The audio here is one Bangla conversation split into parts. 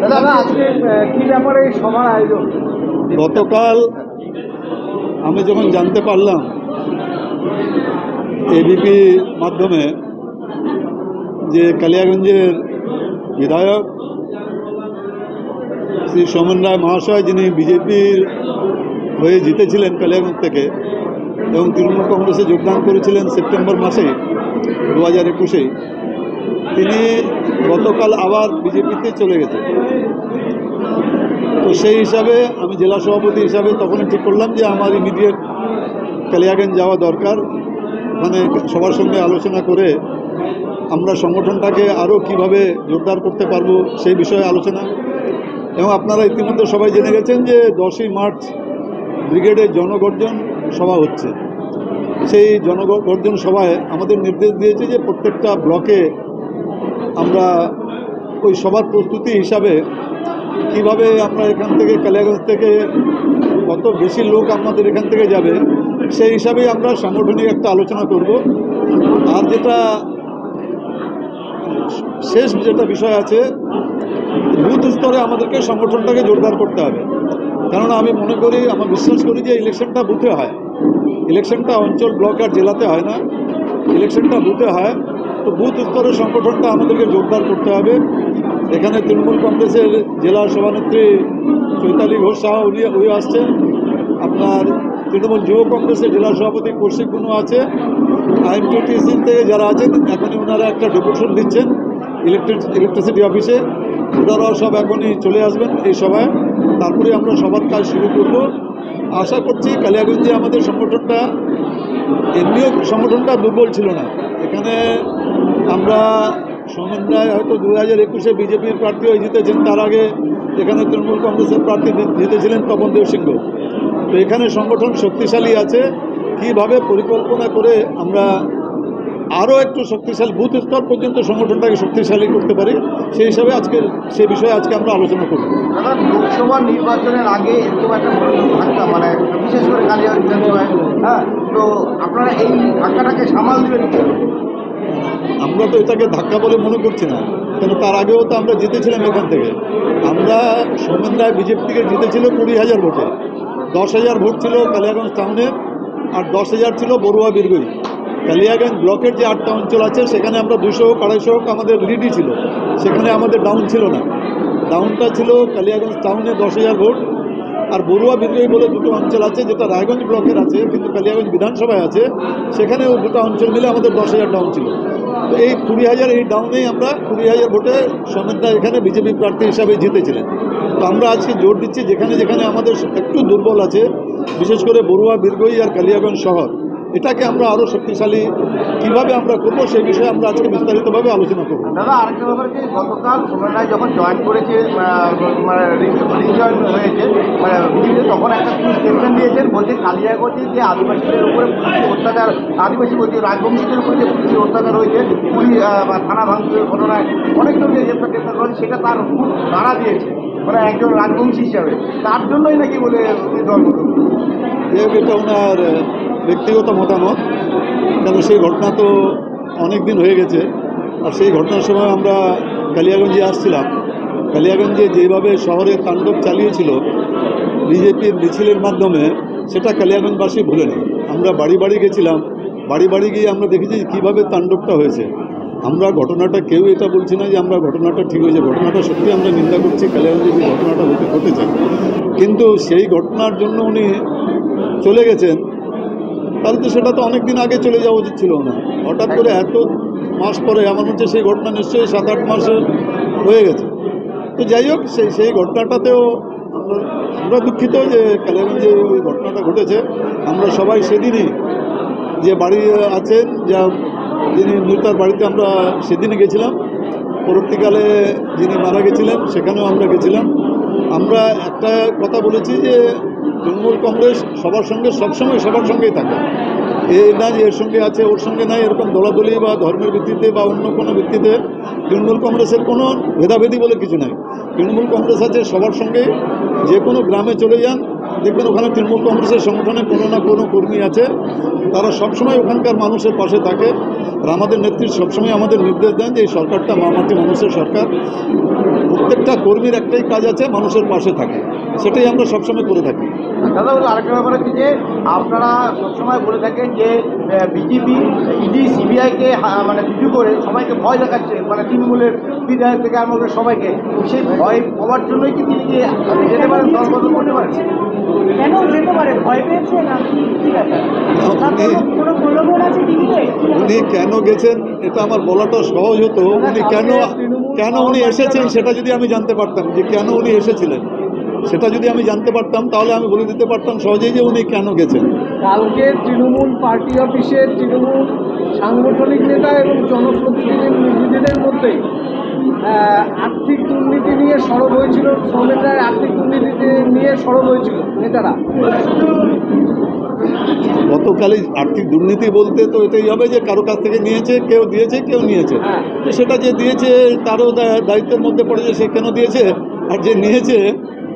দাদা আজকে কি ব্যাপারে এই সভার আয়োজন? গতকাল আমি যখন জানতে পারলাম এবিপি মাধ্যমে যে কালিয়াগঞ্জের বিধায়ক শ্রী সোমেন রায় মহাশয়, যিনি বিজেপির হয়ে জিতেছিলেন কালিয়াগঞ্জ থেকে এবং তৃণমূল কংগ্রেসে যোগদান করেছিলেন সেপ্টেম্বর মাসে 2021-এ, তিনি গতকাল আবার বিজেপিতে চলে গেছেন। তো সেই হিসাবে আমি জেলা সভাপতি হিসাবে তখনই ঠিক করলাম যে আমার ইমিডিয়েট কালিয়াগঞ্জ যাওয়া দরকার। ওখানে সবার সঙ্গে আলোচনা করে আমরা সংগঠনটাকে আরও কীভাবে জোরদার করতে পারবো সেই বিষয়ে আলোচনা। এবং আপনারা ইতিমধ্যে সবাই জেনে গেছেন যে 10ই মার্চ ব্রিগেডের জনগর্জন সভা হচ্ছে। সেই জনগর্জন সভায় আমাদের নির্দেশ দিয়েছে যে প্রত্যেকটা ব্লকে আমরা ওই সবার প্রস্তুতি হিসাবে কিভাবে আমরা এখান থেকে কালিয়াগঞ্জ থেকে কত বেশি লোক আমাদের এখান থেকে যাবে সেই হিসাবেই আমরা সাংগঠনিক একটা আলোচনা করব। আর যেটা শেষ যেটা বিষয় আছে, বুথ স্তরে আমাদেরকে সংগঠনটাকে জোরদার করতে হবে। কারণ আমি মনে করি, আমার বিশ্বাস করি যে ইলেকশনটা বুথে হয়, ইলেকশনটা অঞ্চল ব্লক আর জেলাতে হয় না, ইলেকশনটা বুথে হয়। তো বুথ স্তরের সংগঠনটা আমাদেরকে জোরদার করতে হবে। এখানে তৃণমূল কংগ্রেসের জেলা সভানেত্রী চৈতালি ঘোষ সাহা উনি আসছেন, আপনার তৃণমূল যুব কংগ্রেসের জেলা সভাপতি কৌশিক কুনু আছে, আইএমটিটিসি থেকে যারা আছেন এখনই ওনারা একটা ডেপুটেশন দিচ্ছেন ইলেকট্রিসিটি অফিসে, ওনারাও সব এখনই চলে আসবেন এই সভায়। তারপরে আমরা সবার কাজ শুরু করব। আশা করছি কালিয়াগঞ্জে আমাদের সংগঠনটা, এমনিও সংগঠনটা দুর্বল ছিল না। এখানে আমরা সোমেন রায় হয়তো 2021-এ বিজেপির প্রার্থী হয়ে জিতেছেন, তার আগে এখানে তৃণমূল কংগ্রেসের প্রার্থী জিতেছিলেন তপন দেব সিংহ। তো এখানে সংগঠন শক্তিশালী আছে। কিভাবে পরিকল্পনা করে আমরা আরও একটু শক্তিশালী বুথ স্তর পর্যন্ত সংগঠনটাকে শক্তিশালী করতে পারি সেই হিসাবে সেই বিষয়ে আজকে আমরা আলোচনা করব। লোকসভা নির্বাচনের আগে এরকম একটা ধাক্কা, মানে বিশেষ করে কালিয়াগঞ্জ বিধানসভায়, হ্যাঁ, তো আপনারা এই ধাক্কাটাকে সামাল দেবেন? আমরা তো এটাকে ধাক্কা বলে মনে করছি না, কেন তার আগেও তো আমরা জিতেছিলাম এখান থেকে। আমরা সোমেন রায় বিজেপি থেকে জিতেছিল 20,000 ভোটে। 10,000 ভোট ছিল কালিয়াগঞ্জ টাউনের, আর 10,000 ছিল বড়ুয়া বীরগঞ্জ। কালিয়াগঞ্জ ব্লকের যে 8টা অঞ্চল আছে সেখানে আমরা 200 হোক 250 হোক আমাদের লিডই ছিল, সেখানে আমাদের ডাউন ছিল না। ডাউনটা ছিল কালিয়াগঞ্জ টাউনে 10,000 ভোট, আর বড়ুয়া বীরগঞ্জ বলে দুটো অঞ্চল আছে যেটা রায়গঞ্জ ব্লকের আছে কিন্তু কালিয়াগঞ্জ বিধানসভায় আছে, সেখানেও দুটো অঞ্চল মিলে আমাদের 10,000 ডাউন ছিল। তো এই 20,000 এই ডাউনেই আমরা 20,000 ভোটে সোমেনদা এখানে বিজেপি প্রার্থী হিসাবে জিতেছিলেন। তো আমরা আজকে জোর দিচ্ছি যেখানে যেখানে আমাদের একটু দুর্বল আছে, বিশেষ করে বড়ুয়া বীরগঞ্জ আর কালিয়াগঞ্জ শহর, এটাকে আমরা আরও শক্তিশালী কীভাবে আমরা করবো সেই বিষয়ে আমরা আজকে বিস্তারিতভাবে আলোচনা করব। দাদা আরেকটা ব্যাপার কি, গতকাল সোমেন রায় যখন জয়েন করেছে, মানে রিজয়েন হয়েছে বিজেপিতে, তখন একটা তিনি স্টেটমেন্ট দিয়েছেন, বলছে কালিয়াগঞ্জে যে আদিবাসীদের উপরে পুলিশি অত্যাচার, আদিবাসী বলছে রাজবংশীদের উপরে যে পুলিশি অত্যাচার হয়েছে, পুলিশ থানা ভাঙচুরের ঘটনায় অনেকজন যে গ্রেপ্তার করেছে, সেটা তার খুব নাড়া দিয়েছে, মানে একজন রাজবংশী হিসাবে। তার জন্যই নাকি বলে দল এটা ওনার ব্যক্তিগত মতামত, কেন সেই ঘটনা তো অনেক দিন হয়ে গেছে। আর সেই ঘটনার সময় আমরা কালিয়াগঞ্জে আসছিলাম, কালিয়াগঞ্জে যেভাবে শহরে তাণ্ডব চালিয়েছিল বিজেপির মিছিলের মাধ্যমে, সেটা কালিয়াগঞ্জবাসী ভুলে নেই। আমরা বাড়ি বাড়ি গেছিলাম, বাড়ি বাড়ি গিয়ে আমরা দেখেছি কীভাবে তাণ্ডবটা হয়েছে। আমরা ঘটনাটা কেউ এটা বলছি না যে আমরা ঘটনাটা ঠিক হয়েছে, ঘটনাটা সত্যি আমরা নিন্দা করছি, কালিয়াগঞ্জে যে ঘটনাটা ঘটেছে। কিন্তু সেই ঘটনার জন্য উনি চলে গেছেন, তাহলে তো সেটা তো অনেক দিন আগে চলে যাওয়া উচিত ছিল না। হঠাৎ করে এত মাস পরে আমার হচ্ছে সেই ঘটনা নিশ্চয়ই 7-8 মাসে হয়ে গেছে। তো যাই হোক, সেই ঘটনাটাতেও আমরা দুঃখিত যে কালিয়াগঞ্জে ওই ঘটনাটা ঘটেছে। আমরা সবাই সেদিনই যে বাড়ি আছেন, যিনি মৃতার বাড়িতে আমরা সেদিনই গেছিলাম। পরবর্তীকালে যিনি মারা গেছিলেন সেখানেও আমরা গেছিলাম। আমরা একটা কথা বলেছি যে তৃণমূল কংগ্রেস সবার সঙ্গে সবসময় সবার সঙ্গেই থাকে, এই না যে এর সঙ্গে আছে ওর সঙ্গে নাই, এরকম দলাদলি বা ধর্মের ভিত্তিতে বা অন্য কোনো ভিত্তিতে তৃণমূল কংগ্রেসের কোনো ভেদাভেদি বলে কিছু নাই। তৃণমূল কংগ্রেস আছে সবার সঙ্গে, যে কোনো গ্রামে চলে যান দেখবেন ওখানে তৃণমূল কংগ্রেসের সংগঠনে কোনো না কোনো কর্মী আছে, তারা সবসময় ওখানকার মানুষের পাশে থাকে। আর আমাদের নেত্রী সবসময় আমাদের নির্দেশ দেন যে এই সরকারটা মামাটি মানুষের সরকার, প্রত্যেকটা কর্মীর একটাই কাজ আছে মানুষের পাশে থাকে, সেটাই আমরা সবসময় করে থাকি। দাদা বললো আরেকটা ব্যাপার হচ্ছে যে আপনারা সবসময় বলে থাকেন যে বিজেপি ইডি সিবিআইকে মানে রুজু করে সবাইকে ভয় দেখাচ্ছে, মানে তৃণমূলের বিধায়ক থেকে আরম্ভ করে সবাইকে। সেই ভয় হওয়ার জন্যই কি তিনি যেতে পারেন, দল বদল করতে পারেন? কেন যেতে পারে? ভয় পেয়েছে না কি ব্যাপার? কোনো প্রলোভন আছে টিভিতে? উনি কেন গেছেন এটা আমার বলাটা সহজ হতো। উনি কেন উনি এসেছেন সেটা যদি আমি জানতে পারতাম, যে কেন উনি এসেছিলেন সেটা যদি আমি জানতে পারতাম, তাহলে আমি বলে দিতে পারতাম সহজেই যে উনি কেন গেছেন। কালকে তৃণমূল পার্টি অফিসে তৃণমূল সাংগঠনিক নেতা এবং জনপ্রতিনিধিদের মধ্যে আর্থিক দুর্নীতি নিয়ে সরব হয়েছিল, শ্রমিকরা আর্থিক দুর্নীতি নিয়ে সরব হয়েছিল নেতারা। গতকালই আর্থিক দুর্নীতি বলতে তো এটাই হবে যে কারো কাছ থেকে নিয়েছে, কেউ দিয়েছে, কেউ নিয়েছে। তো সেটা যে দিয়েছে তারও দায়িত্বের মধ্যে পড়ে যে সে কেন দিয়েছে, আর যে নিয়েছে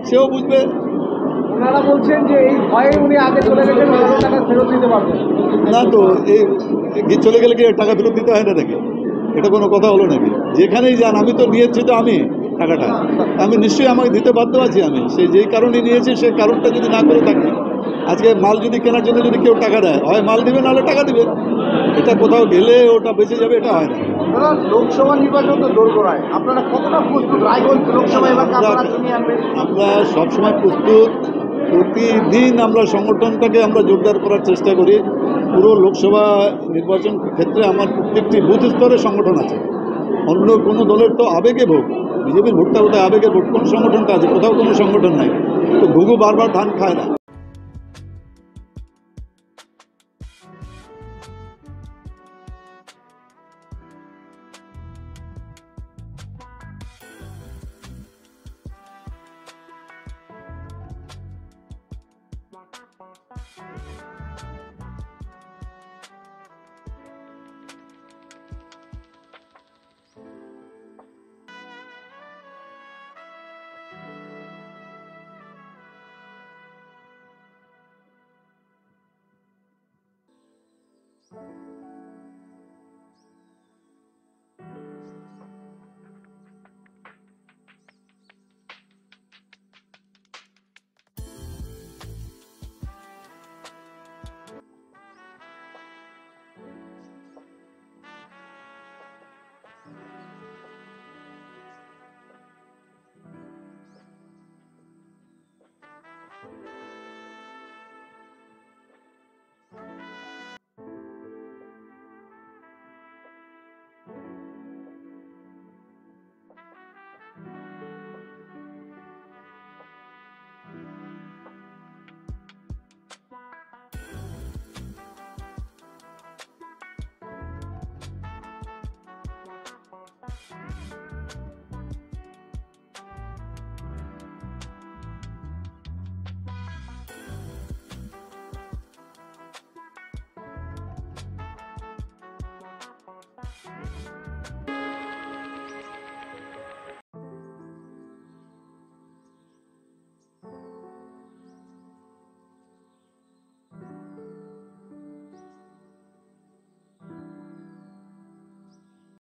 সেও বুঝবে। ওনারা বলছেন যে এই ভয়ে উনি আগে চলে গেছেন, টাকা ফেরত দিতে পারবেন না তো এই চলে গেলে কি টাকা ফেরত দিতে হয় না নাকি? এটা কোনো কথা হলো নাকি? যেখানেই যান, আমি তো নিয়েছি, তো আমি টাকাটা আমি নিশ্চয়ই আমাকে দিতে বাধ্য আছি। আমি সে যেই কারণে নিয়েছি সেই কারণটা যদি না করে থাকি, আজকে মাল যদি কেনার জন্য যদি কেউ টাকা দেয়, হয় মাল দিবে নাহলে টাকা দিবে। এটা কোথাও গেলে ওটা বেঁচে যাবে, এটা হয় না। দাদা লোকসভা নির্বাচন তো দোরগোড়ায়, আপনারা কতটা প্রস্তুত? রায়গঞ্জ লোকসভা এবার আপনারা চিনিয়ে আনবেন? আমরা সবসময় প্রস্তুত। প্রতিদিন আমরা সংগঠনটাকে আমরা জোরদার করার চেষ্টা করি। পুরো লোকসভা নির্বাচন ক্ষেত্রে আমার প্রত্যেকটি বুথ স্তরে সংগঠন আছে। অন্য কোনো দলের তো আবেগে ভোট, বিজেপির ভোটটা বোধহয় আবেগে ভোট। কোন সংগঠনটা আছে? কোথাও কোনো সংগঠন নাই। তো ঘুঘু বারবার ধান খায় না।